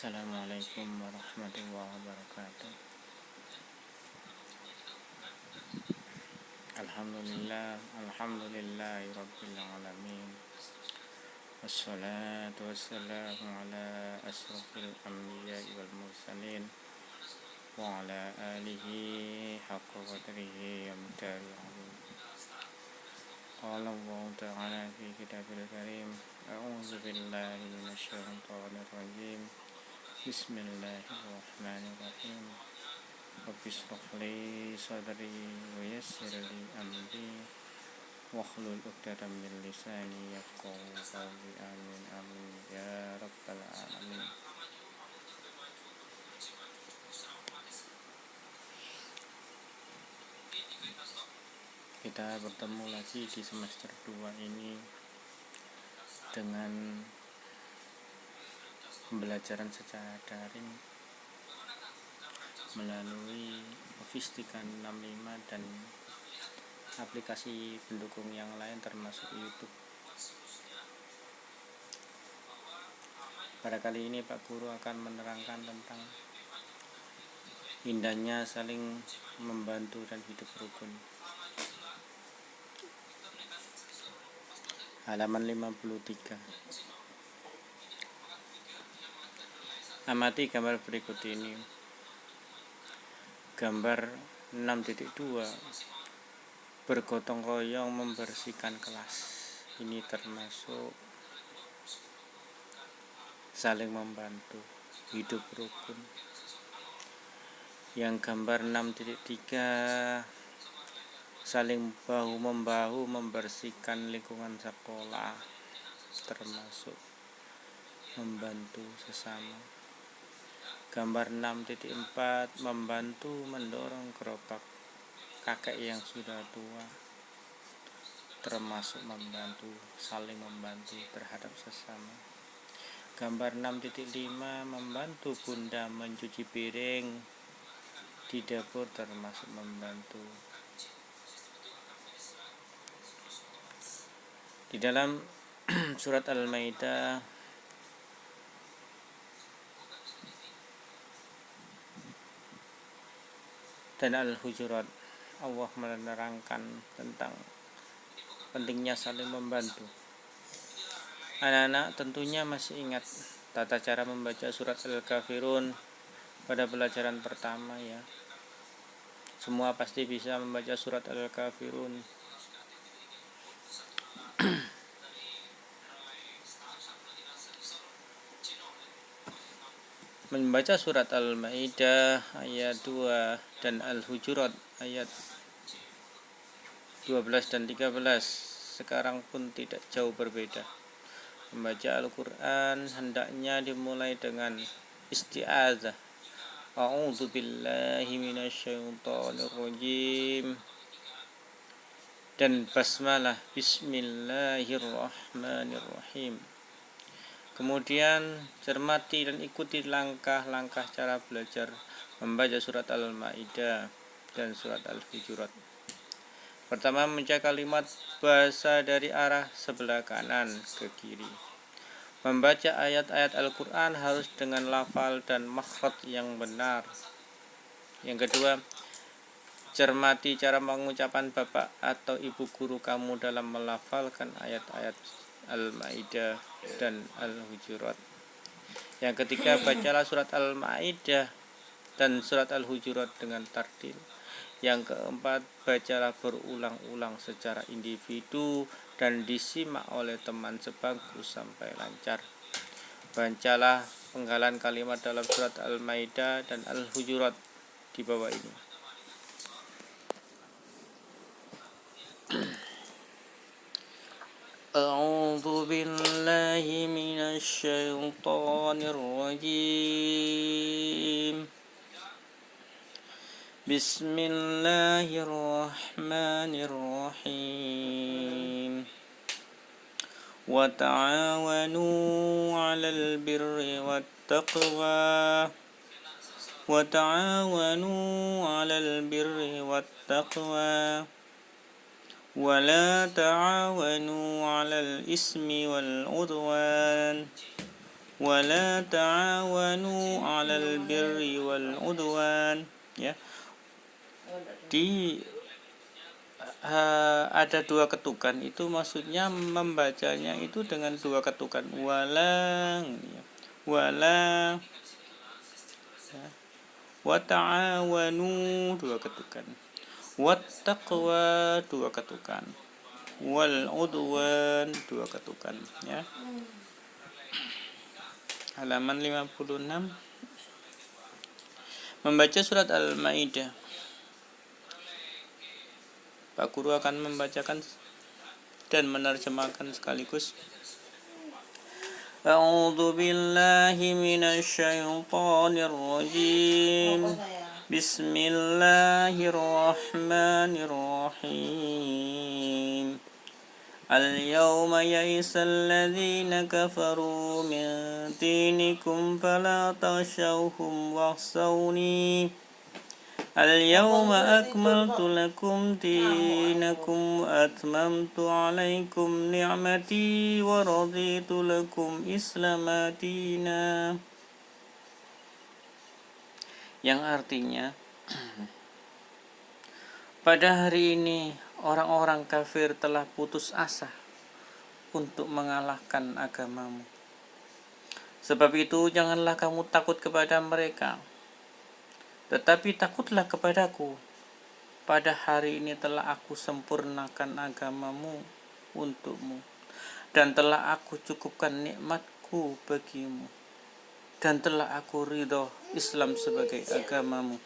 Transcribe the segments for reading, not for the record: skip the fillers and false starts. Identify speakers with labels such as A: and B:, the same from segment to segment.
A: Assalamualaikum warahmatullahi wabarakatuh. Alhamdulillahi alamin. Wassalatu wassalamu ala asrafil anbiya'i wal mursalin wa ala alihi haqqa qadrihi wa miqdarihi azim. Qala Allah ta'ala fi kitabil karim, a'udzu billahi minasyaitonir rajim. Bismillahirrahmanirrahim. Rabbi shrah li sadri wa yassir li amri wahlul 'uqdatam min lisani yafqahu qawli. Amin amin ya rabbal alamin. Kita bertemu lagi di semester 2 ini dengan pembelajaran secara daring melalui Ofistika 65 dan aplikasi pendukung yang lain termasuk YouTube. Pada kali ini Pak Guru akan menerangkan tentang indahnya saling membantu dan hidup rukun. Halaman 53. Amati gambar berikut ini. Gambar 6.2 bergotong royong membersihkan kelas. Ini termasuk saling membantu, hidup rukun. Yang gambar 6.3 saling bahu-membahu membersihkan lingkungan sekolah, termasuk membantu sesama. Gambar 6.4 membantu mendorong gerobak kakek yang sudah tua, termasuk membantu, saling membantu terhadap sesama. Gambar 6.5 membantu bunda mencuci piring di dapur, termasuk membantu. Di dalam surat Al-Maidah dan Al-Hujurat, Allah menerangkan tentang pentingnya saling membantu. Anak-anak tentunya masih ingat tata cara membaca surat Al-Kafirun pada pelajaran pertama ya. Semua pasti bisa membaca surat Al-Kafirun. Membaca surat Al-Maidah ayat 2 dan Al-Hujurat ayat 12 dan 13 sekarang pun tidak jauh berbeda. Membaca Al-Quran hendaknya dimulai dengan isti'adzah. A'udzu billahi minasyaitonir rajim dan basmalah, bismillahirrahmanirrahim. Kemudian cermati dan ikuti langkah-langkah cara belajar membaca surat Al-Maidah dan surat Al-Hujurat. Pertama, membaca kalimat bahasa dari arah sebelah kanan ke kiri. Membaca ayat-ayat Al-Quran harus dengan lafal dan makhraj yang benar. Yang kedua, cermati cara pengucapan bapak atau ibu guru kamu dalam melafalkan ayat-ayat Al-Maidah dan Al-Hujurat. Yang ketiga, bacalah surat Al-Maidah dan surat Al-Hujurat dengan tartil. Yang keempat, bacalah berulang-ulang secara individu dan disimak oleh teman sebangku sampai lancar. Bacalah penggalan kalimat dalam surat Al-Maidah dan Al-Hujurat di bawah ini. A'udzu billahi minasyaitonir rajim. Bismillahirrahmanirrahim. Wa ta'awanu 'alal birri wattaqwa. Wa ta'awanu 'alal birri wattaqwa. Wa la ta'awanu 'alal ismi wal 'udwan wala ta'awanu 'alal birri wal 'udwan. Ya, di ada dua ketukan, itu maksudnya membacanya itu dengan dua ketukan, wala ya. Wala ya. Wa ta'awanu dua ketukan, wattaqwa dua ketukan, wal udwan dua ketukan ya. Halaman 56. Membaca surat Al-Maidah. Pak Guru akan membacakan dan menerjemahkan sekaligus. A'udzu billahi minasy syaithanir rajim. Bismillahirrahmanirrahim. اليوم يئس الذين كفروا من دينكم فلا تخشوهم واخشوني اليوم أكملت لكم دينكم وأتممت عليكم نعمتي ورضيت لكم إسلام دينا, yang artinya pada hari ini orang-orang kafir telah putus asa untuk mengalahkan agamamu. Sebab itu janganlah kamu takut kepada mereka, tetapi takutlah kepadaku. Pada hari ini telah aku sempurnakan agamamu untukmu, dan telah aku cukupkan nikmatku bagimu, dan telah aku ridho Islam sebagai agamamu.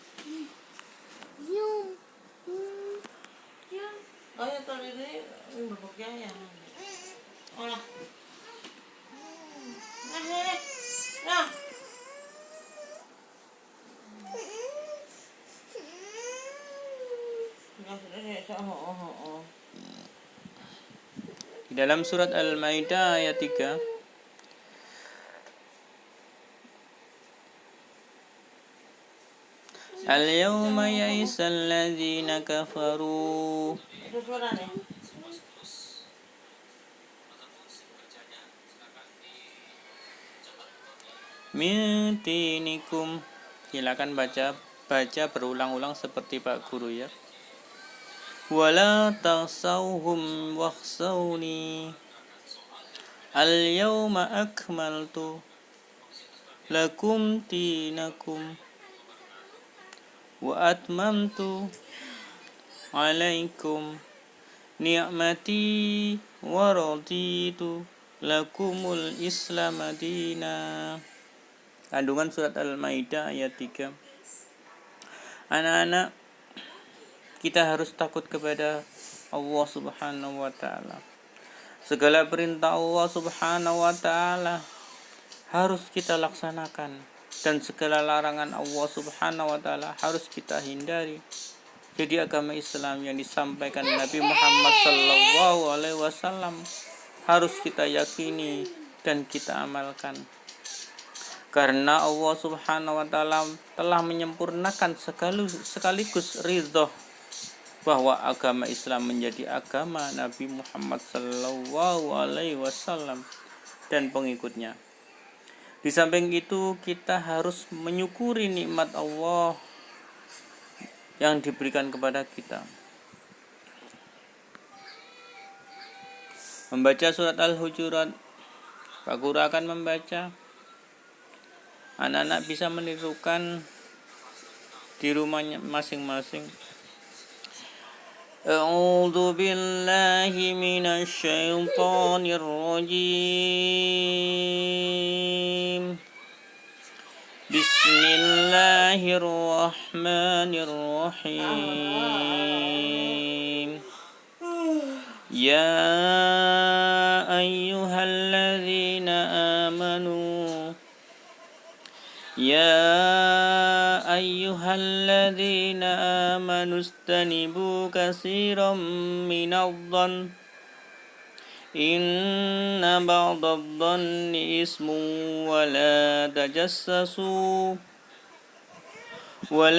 A: Di dalam surat Al-Maidah ayat 3, Al-yawma ya'isal ladzina kafaru min dinikum. Silakan baca berulang-ulang seperti Pak Guru ya. Wala taksawhum wakhsawni al-yawma akmaltu lakum dinakum wa atmamtu alaikum ni'mati wa raditu lakumul islam dina. Kandungan surat Al-Maidah ayat 3. Anak-anak, kita harus takut kepada Allah Subhanahu wa ta'ala. Segala perintah Allah Subhanahu wa ta'ala harus kita laksanakan, dan segala larangan Allah Subhanahu wa ta'ala harus kita hindari. Jadi agama Islam yang disampaikan Nabi Muhammad sallallahu alaihi wasallam harus kita yakini dan kita amalkan. Karena Allah Subhanahu wa ta'ala telah menyempurnakan sekaligus ridho bahwa agama Islam menjadi agama Nabi Muhammad sallallahu alaihi wasallam dan pengikutnya. Di samping itu, kita harus menyukuri nikmat Allah yang diberikan kepada kita. Membaca surat Al-Hujurat, Pak Guru akan membaca. Anak-anak bisa menirukan di rumahnya masing-masing. A'udzu billahi minasy syaithanir rajim. Bismillahirrahmanirrahim. Ya ayyuhalladzina amanu istanibu katsiran minadh-dhann inna ba'dadh-dhanni ismun wa la tajassasu wa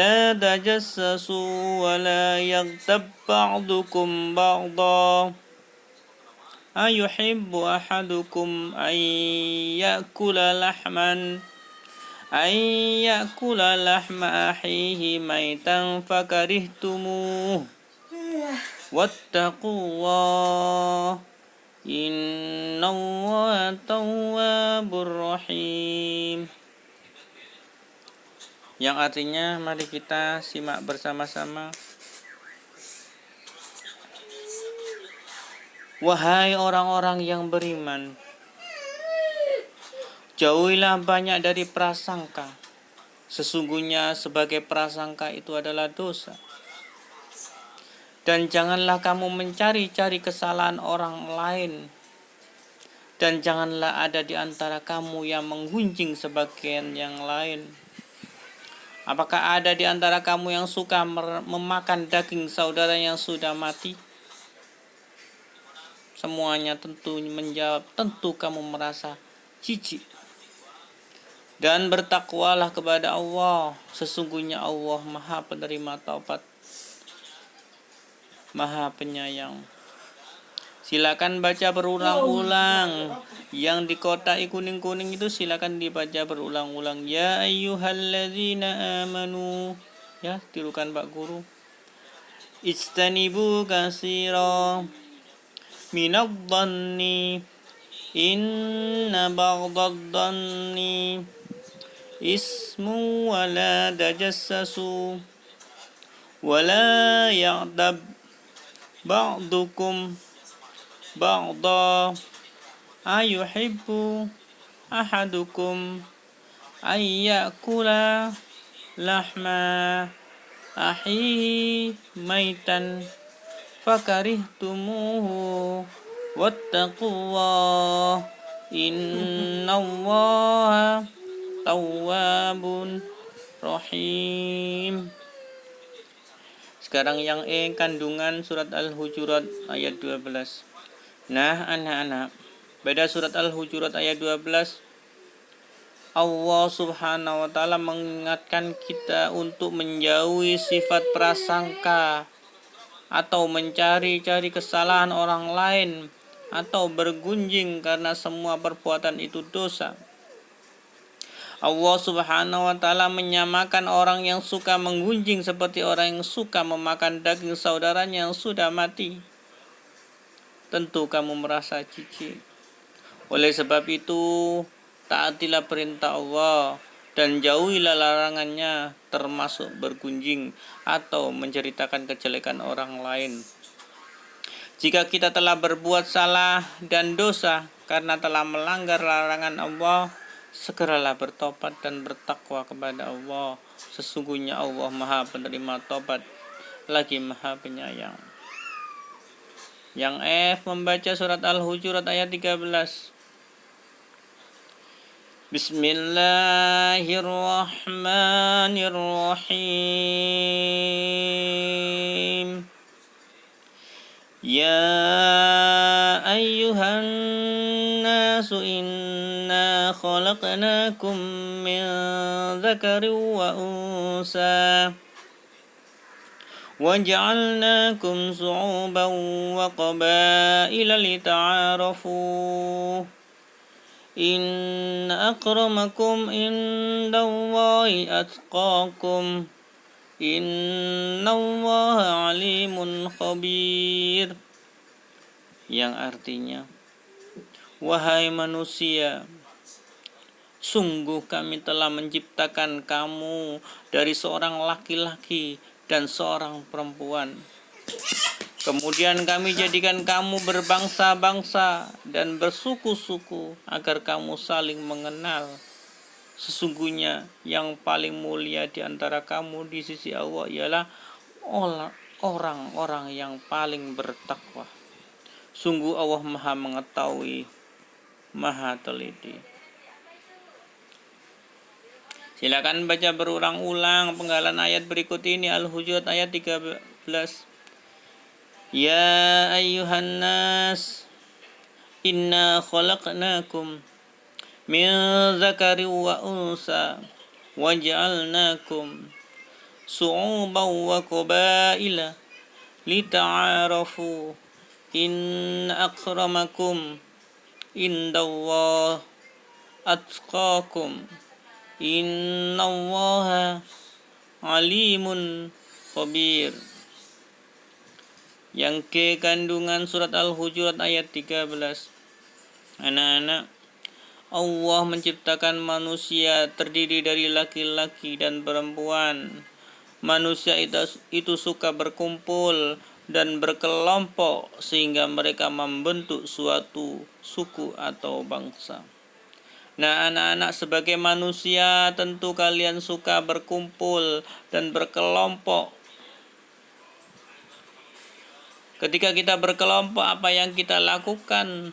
A: la yaghtab ba'dukum ba'dha ayuhibbu ahadukum أن يأكل لحم أخيه ميتا فكرهتموه واتقوا الله إن الله تواب rahim. Yang artinya mari kita simak bersama-sama. Wahai orang-orang yang beriman, jauhilah banyak dari prasangka. Sesungguhnya sebagai prasangka itu adalah dosa. Dan janganlah kamu mencari-cari kesalahan orang lain. Dan janganlah ada di antara kamu yang menggunjing sebagian yang lain. Apakah ada di antara kamu yang suka memakan daging saudara yang sudah mati? Semuanya tentu menjawab, tentu kamu merasa jijik. Dan bertakwalah kepada Allah, sesungguhnya Allah Maha penerima taubat, Maha penyayang. Silakan baca berulang-ulang. Yang di kotak kuning-kuning itu silakan dibaca berulang-ulang. Ya ayyuhalladzina amanu. Ya, tirukan Pak Guru. Ijtanibu katsira minadh-dhanni inna ba'dadh-dhanni ismu wala tajassasu wala ya'tab ba'dukum ba'da ayuhibbu ahadukum ayyakula lahma akhihi maitan fakarihtumuhu wattaqullah innallaha tawwabun rahim. Sekarang yang kandungan surat Al-Hujurat ayat 12. Nah, anak-anak, pada surat Al-Hujurat ayat 12, Allah Subhanahu wa taala mengingatkan kita untuk menjauhi sifat prasangka atau mencari-cari kesalahan orang lain atau bergunjing, karena semua perbuatan itu dosa. Allah Subhanahu wa taala menyamakan orang yang suka menggunjing seperti orang yang suka memakan daging saudaranya yang sudah mati. Tentu kamu merasa jijik. Oleh sebab itu, taatilah perintah Allah dan jauhilah larangannya, termasuk bergunjing atau menceritakan kejelekan orang lain. Jika kita telah berbuat salah dan dosa karena telah melanggar larangan Allah, segeralah bertobat dan bertakwa kepada Allah. Sesungguhnya Allah Maha penerima tobat, lagi Maha penyayang. Yang membaca surat Al-Hujurat ayat 13. Bismillahirrahmanirrahim. Ya ayyuhan nasu inna khalaqnakum min dzakarin wa unsa wa ja'alnakum syu'uban wa qabaila lita'arafu inna akramakum indallahi atqakum innallaha alimun khabir. Yang artinya, wahai manusia, sungguh kami telah menciptakan kamu dari seorang laki-laki dan seorang perempuan. Kemudian kami jadikan kamu berbangsa-bangsa dan bersuku-suku agar kamu saling mengenal. Sesungguhnya yang paling mulia di antara kamu di sisi Allah ialah orang-orang yang paling bertakwa. Sungguh Allah Maha mengetahui, Maha teliti. Silakan baca berulang-ulang penggalan ayat berikut ini. Al-Hujurat ayat 13. Ya ayyuhan nas inna khalaqnakum min dzakarin wa unsa wa ja'alnakum syu'uban wa qabaila lita'arafu Inna akramakum indallah atqakum. Innallaha alimun khabir. Yang ke kandungan surat Al-Hujurat ayat 13. Anak-anak, Allah menciptakan manusia terdiri dari laki-laki dan perempuan. Manusia itu suka berkumpul dan berkelompok sehingga mereka membentuk suatu suku atau bangsa. Nah, anak-anak, sebagai manusia tentu kalian suka berkumpul dan berkelompok. Ketika kita berkelompok, apa yang kita lakukan?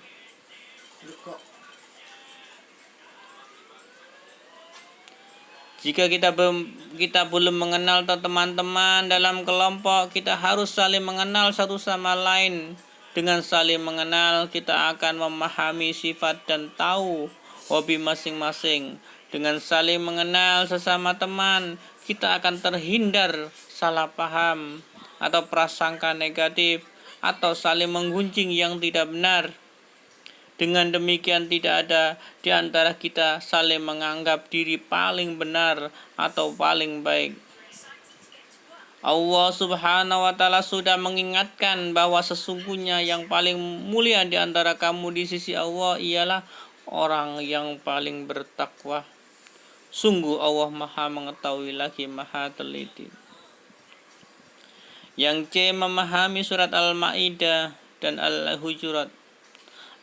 A: Jika kita belum mengenal teman-teman dalam kelompok, kita harus saling mengenal satu sama lain. Dengan saling mengenal, kita akan memahami sifat dan tahu hobi masing-masing. Dengan saling mengenal sesama teman, kita akan terhindar salah paham atau prasangka negatif atau saling menggunjing yang tidak benar. Dengan demikian tidak ada di antara kita saling menganggap diri paling benar atau paling baik. Allah Subhanahu wa Ta'ala sudah mengingatkan bahwa sesungguhnya yang paling mulia di antara kamu di sisi Allah ialah orang yang paling bertakwa. Sungguh Allah Maha mengetahui lagi Maha teliti. Yang C, memahami surat Al-Maidah dan Al-Hujurat.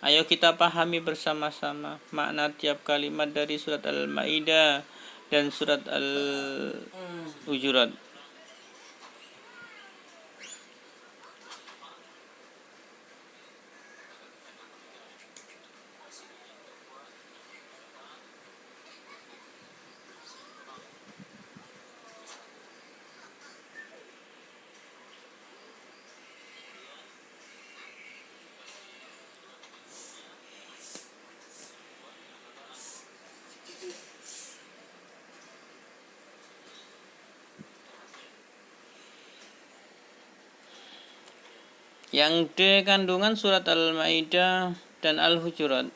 A: Ayo kita pahami bersama-sama makna tiap kalimat dari surat Al-Maidah dan surat Al-Hujurat. Yang D, kandungan surat Al-Maidah dan Al-Hujurat.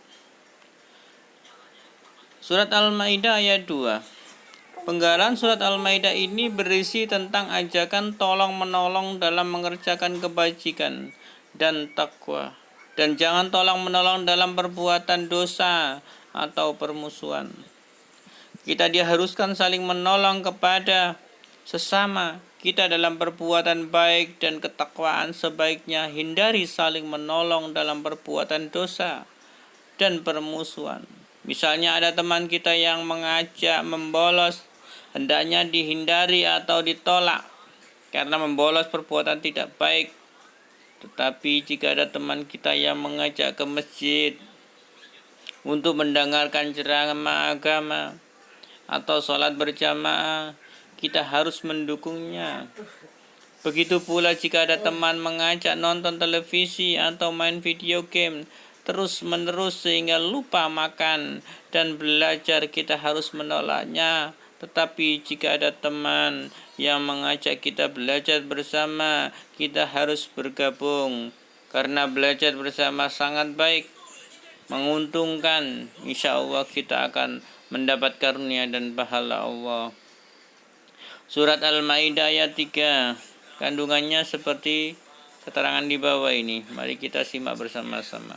A: Surat Al-Maidah ayat 2. Penggalan surat Al-Maidah ini berisi tentang ajakan tolong-menolong dalam mengerjakan kebajikan dan takwa. Dan jangan tolong-menolong dalam perbuatan dosa atau permusuhan. Kita diharuskan saling menolong kepada sesama kita dalam perbuatan baik dan ketakwaan. Sebaiknya hindari saling menolong dalam perbuatan dosa dan permusuhan. Misalnya ada teman kita yang mengajak membolos, hendaknya dihindari atau ditolak karena membolos perbuatan tidak baik. Tetapi jika ada teman kita yang mengajak ke masjid untuk mendengarkan ceramah agama atau sholat berjamaah, kita harus mendukungnya. Begitu pula jika ada teman mengajak nonton televisi atau main video game terus-menerus sehingga lupa makan dan belajar, kita harus menolaknya. Tetapi jika ada teman yang mengajak kita belajar bersama, kita harus bergabung. Karena belajar bersama sangat baik, menguntungkan. Insya Allah kita akan mendapat karunia dan pahala Allah. Surat Al-Maidah ayat 3, kandungannya seperti keterangan di bawah ini. Mari kita simak bersama-sama.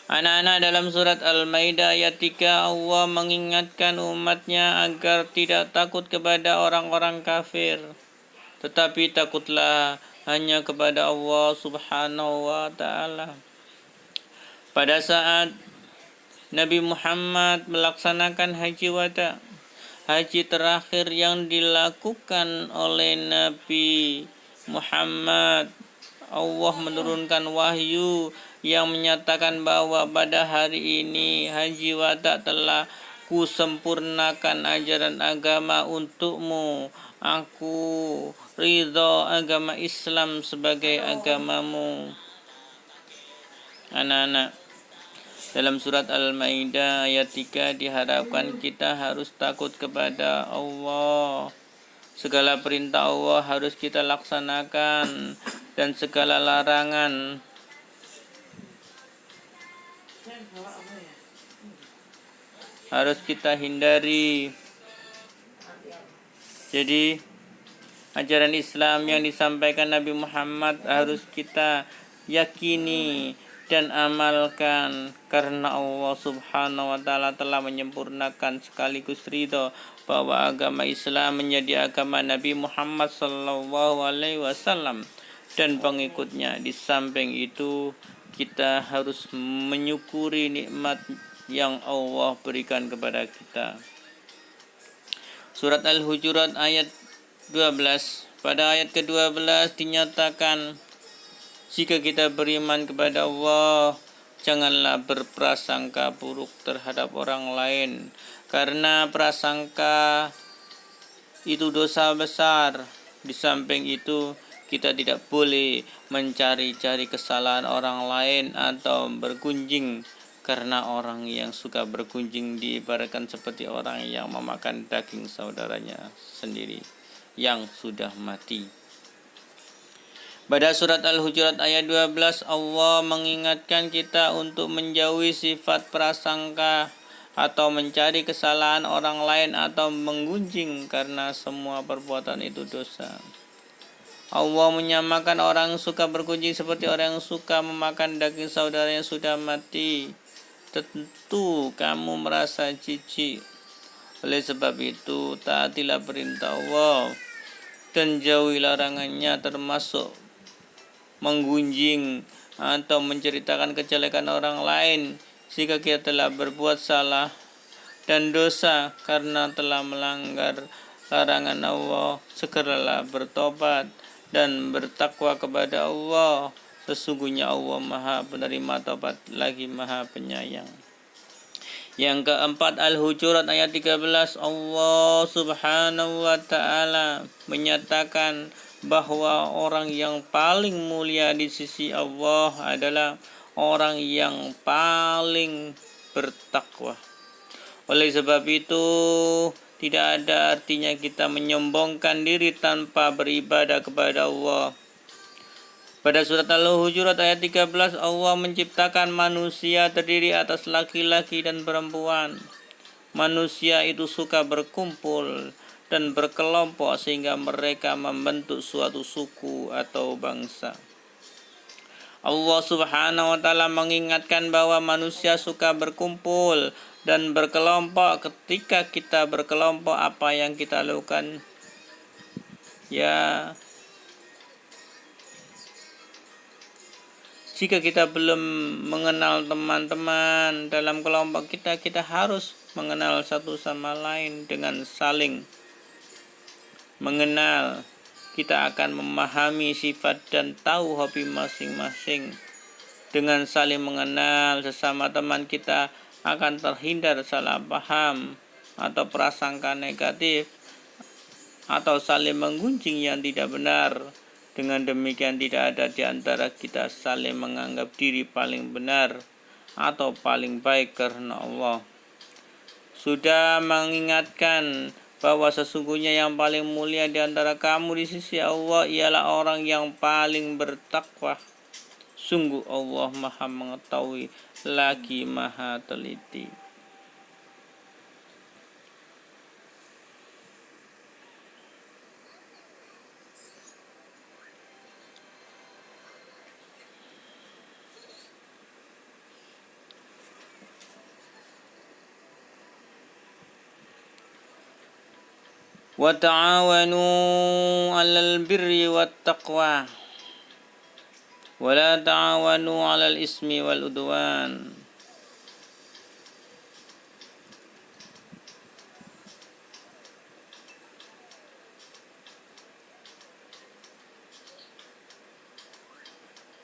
A: Anak-anak, dalam surat Al-Maidah ayat 3, Allah mengingatkan umatnya agar tidak takut kepada orang-orang kafir, tetapi takutlah hanya kepada Allah Subhanahu wa Ta'ala. Pada saat Nabi Muhammad melaksanakan haji wada, haji terakhir yang dilakukan oleh Nabi Muhammad, Allah menurunkan wahyu yang menyatakan bahwa pada hari ini haji wada telah kusempurnakan ajaran agama untukmu. Aku ridho agama Islam sebagai agamamu. Anak-anak, dalam surat Al-Maidah ayat 3 diharapkan kita harus takut kepada Allah. Segala perintah Allah harus kita laksanakan dan segala larangan harus kita hindari. Jadi ajaran Islam yang disampaikan Nabi Muhammad harus kita yakini dan amalkan, karena Allah Subhanahu wa taala telah menyempurnakan sekaligus ridho bahwa agama Islam menjadi agama Nabi Muhammad sallallahu alaihi wasallam dan pengikutnya. Di samping itu, kita harus menyukuri nikmat yang Allah berikan kepada kita. Surat Al-Hujurat ayat 12. Pada ayat ke-12 dinyatakan, jika kita beriman kepada Allah, janganlah berprasangka buruk terhadap orang lain, karena prasangka itu dosa besar. Di samping itu, kita tidak boleh mencari-cari kesalahan orang lain atau bergunjing, karena orang yang suka bergunjing diibaratkan seperti orang yang memakan daging saudaranya sendiri yang sudah mati. Pada surat Al-Hujurat ayat 12, Allah mengingatkan kita untuk menjauhi sifat prasangka atau mencari kesalahan orang lain atau menggunjing, karena semua perbuatan itu dosa. Allah menyamakan orang yang suka bergunjing seperti orang yang suka memakan daging saudara yang sudah mati. Tentu kamu merasa jijik. Oleh sebab itu, taatilah perintah Allah dan jauhi larangannya, termasuk menggunjing atau menceritakan kejelekan orang lain. Jika kita telah berbuat salah dan dosa karena telah melanggar larangan Allah, segeralah bertobat dan bertakwa kepada Allah. Sesungguhnya Allah Maha Penerima Taubat lagi Maha Penyayang. Yang keempat, Al-Hujurat ayat 13, Allah Subhanahu wa taala menyatakan bahwa orang yang paling mulia di sisi Allah adalah orang yang paling bertakwa. Oleh sebab itu, tidak ada artinya kita menyombongkan diri tanpa beribadah kepada Allah. Pada surat Al-Hujurat ayat 13, Allah menciptakan manusia terdiri atas laki-laki dan perempuan. Manusia itu suka berkumpul dan berkelompok sehingga mereka membentuk suatu suku atau bangsa. Allah Subhanahu wa taala mengingatkan bahwa manusia suka berkumpul dan berkelompok. Ketika kita berkelompok, apa yang kita lakukan? Ya, jika kita belum mengenal teman-teman dalam kelompok kita, kita harus mengenal satu sama lain. Dengan saling mengenal, kita akan memahami sifat dan tahu hobi masing-masing. Dengan saling mengenal sesama teman, kita akan terhindar salah paham atau prasangka negatif atau saling menggunjing yang tidak benar. Dengan demikian, tidak ada di antara kita saling menganggap diri paling benar atau paling baik, karena Allah sudah mengingatkan bahwa sesungguhnya yang paling mulia di antara kamu di sisi Allah ialah orang yang paling bertakwa. Sungguh Allah Maha mengetahui lagi Maha teliti. Wa ta'awanu 'alal birri wat taqwa wa la ta'awanu 'alal ismi wal udwan.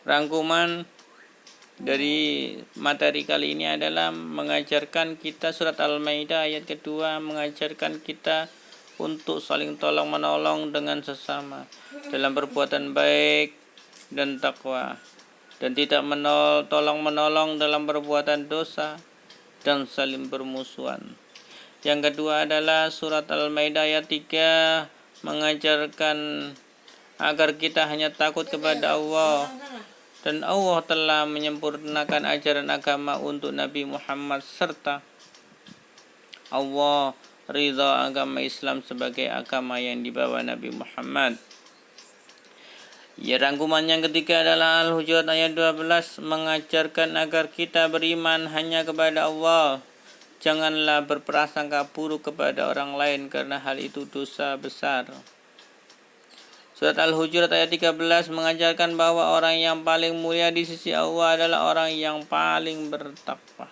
A: Rangkuman dari materi kali ini adalah mengajarkan kita, surat Al-Maidah ayat kedua mengajarkan kita untuk saling tolong menolong dengan sesama dalam perbuatan baik dan takwa, dan tidak tolong menolong dalam perbuatan dosa dan saling bermusuhan. Yang kedua adalah surat Al-Maidah ayat 3 mengajarkan agar kita hanya takut kepada Allah Dan Allah telah menyempurnakan ajaran agama untuk Nabi Muhammad, serta Allah ridha agama Islam sebagai agama yang dibawa Nabi Muhammad. Ya, rangkuman yang ketiga adalah Al-Hujurat ayat 12 mengajarkan agar kita beriman hanya kepada Allah. Janganlah berprasangka buruk kepada orang lain karena hal itu dosa besar. Surat Al-Hujurat ayat 13 mengajarkan bahwa orang yang paling mulia di sisi Allah adalah orang yang paling bertakwa.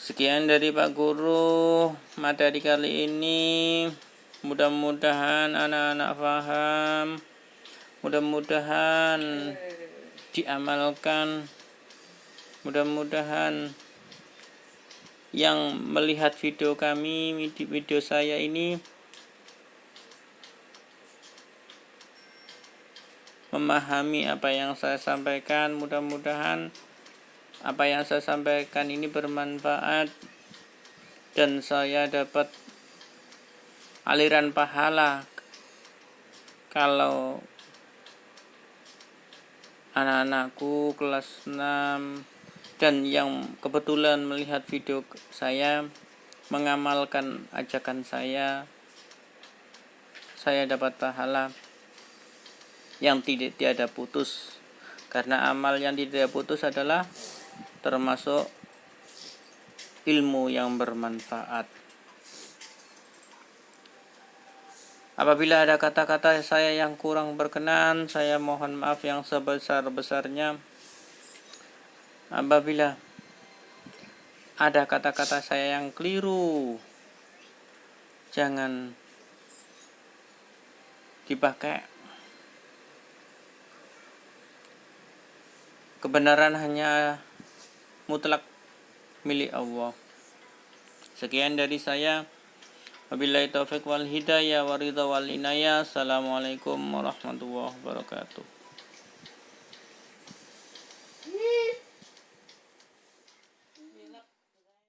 A: Sekian dari Pak Guru materi kali ini. Mudah-mudahan anak-anak paham, mudah-mudahan diamalkan, mudah-mudahan yang melihat video kami, video saya ini memahami apa yang saya sampaikan. Mudah-mudahan apa yang saya sampaikan ini bermanfaat dan saya dapat aliran pahala kalau anak-anakku kelas 6 dan yang kebetulan melihat video saya mengamalkan ajakan saya dapat pahala yang tiada putus, karena amal yang tidak putus adalah termasuk ilmu yang bermanfaat. Apabila ada kata-kata saya yang kurang berkenan, saya mohon maaf yang sebesar-besarnya. Apabila ada kata-kata saya yang keliru, jangan dipakai. Kebenaran hanya mutlak milik Allah. Sekian dari saya. Wabillahi taufiq wal hidayah wa ridha wal inayah. Assalamualaikum warahmatullahi wabarakatuh.